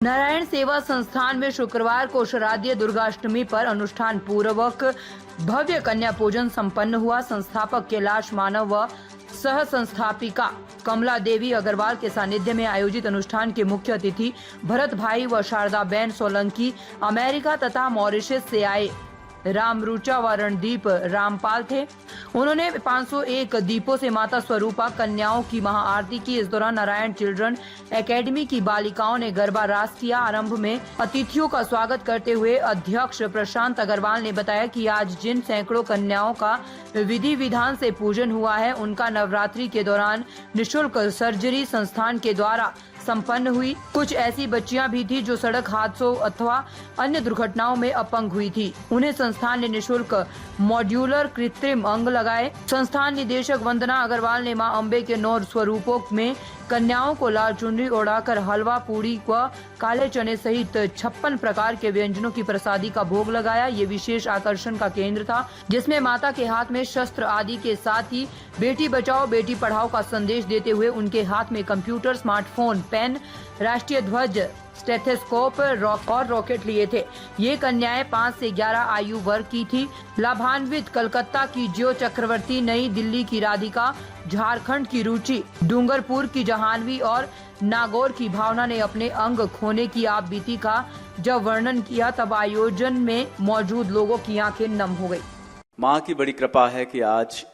नारायण सेवा संस्थान में शुक्रवार को श्राद्धीय दुर्गाष्टमी पर अनुष्ठान पूर्वक भव्य कन्या पूजन संपन्न हुआ। संस्थापक कैलाश मानव व सह संस्थापिका कमला देवी अग्रवाल के सानिध्य में आयोजित अनुष्ठान के मुख्य अतिथि भरत भाई व शारदाबेन सोलंकी अमेरिका तथा मॉरिशस से आए रामरुचा व रणदीप रामपाल थे। उन्होंने 501 दीपों से माता स्वरूपा कन्याओं की महाआरती की। इस दौरान नारायण चिल्ड्रन एकेडमी की बालिकाओं ने गरबा रास किया। आरंभ में अतिथियों का स्वागत करते हुए अध्यक्ष प्रशांत अग्रवाल ने बताया कि आज जिन सैकड़ों कन्याओं का विधि विधान से पूजन हुआ है, उनका नवरात्रि के दौरान निःशुल्क सर्जरी संस्थान के द्वारा संपन्न हुई। कुछ ऐसी बच्चियां भी थी जो सड़क हादसों अथवा अन्य दुर्घटनाओं में अपंग हुई थी। उन्हें संस्थान ने निःशुल्क मॉड्यूलर कृत्रिम अंग लगाए। संस्थान निदेशक वंदना अग्रवाल ने मां अम्बे के 9 स्वरूपों में कन्याओं को लाल चुनरी ओढ़ाकर हलवा पूरी व काले चने सहित 56 प्रकार के व्यंजनों की प्रसादी का भोग लगाया। ये विशेष आकर्षण का केंद्र था, जिसमें माता के हाथ में शस्त्र आदि के साथ ही बेटी बचाओ बेटी पढ़ाओ का संदेश देते हुए उनके हाथ में कंप्यूटर, स्मार्टफोन, पेन, राष्ट्रीय ध्वज, स्टेथोस्कोप और रॉकेट लिए थे। ये कन्याएं 5 से 11 आयु वर्ग की थी। लाभान्वित कलकत्ता की ज्यो चक्रवर्ती, नई दिल्ली की राधिका, झारखंड की रुचि, डूंगरपुर की जहानवी और नागौर की भावना ने अपने अंग खोने की आप बीती का जब वर्णन किया, तब आयोजन में मौजूद लोगों की आंखें नम हो गई। माँ की बड़ी कृपा है कि आज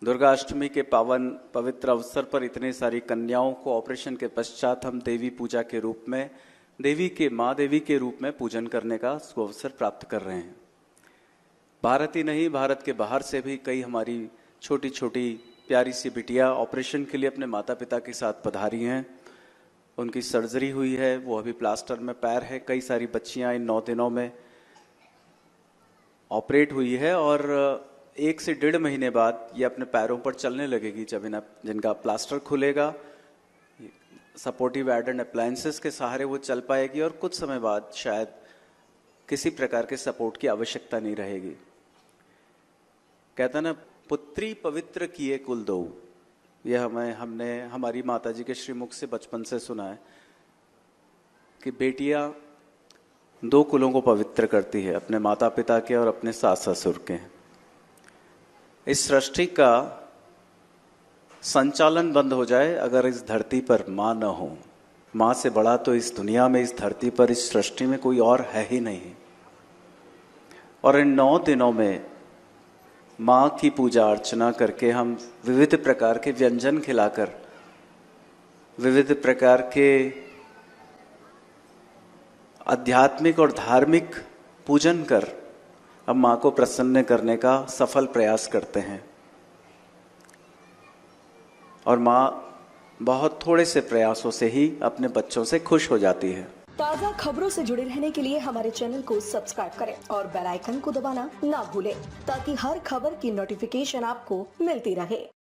दुर्गाष्टमी के पावन पवित्र अवसर पर इतने सारी कन्याओं को ऑपरेशन के पश्चात हम देवी पूजा के रूप में, माँ देवी के रूप में पूजन करने का अवसर प्राप्त कर रहे हैं। भारत ही नहीं, भारत के बाहर से भी कई हमारी छोटी छोटी प्यारी सी बिटिया ऑपरेशन के लिए अपने माता पिता के साथ पधारी हैं। उनकी सर्जरी हुई है, वो अभी प्लास्टर में पैर है। कई सारी बच्चियां इन 9 दिनों में ऑपरेट हुई है और 1 से 1.5 महीने बाद ये अपने पैरों पर चलने लगेगी। जब जिनका प्लास्टर खुलेगा, सपोर्टिव एड एंड अप्लायंसेस के सहारे वो चल पाएगी और कुछ समय बाद शायद किसी प्रकार के सपोर्ट की आवश्यकता नहीं रहेगी। कहता ना, पुत्री पवित्र किए कुल दो। यह हमने हमारी माताजी के श्रीमुख से बचपन से सुना है कि बेटियां 2 कुलों को पवित्र करती है, अपने माता पिता के और अपने सास ससुर के। इस सृष्टि का संचालन बंद हो जाए अगर इस धरती पर माँ न हो। माँ से बड़ा तो इस दुनिया में, इस धरती पर, इस सृष्टि में कोई और है ही नहीं। और इन 9 दिनों में माँ की पूजा अर्चना करके हम विविध प्रकार के व्यंजन खिलाकर, विविध प्रकार के आध्यात्मिक और धार्मिक पूजन कर हम माँ को प्रसन्न करने का सफल प्रयास करते हैं। और माँ बहुत थोड़े से प्रयासों से ही अपने बच्चों से खुश हो जाती है। ताज़ा खबरों से जुड़े रहने के लिए हमारे चैनल को सब्सक्राइब करें और बेल आइकन को दबाना ना भूलें, ताकि हर खबर की नोटिफिकेशन आपको मिलती रहे।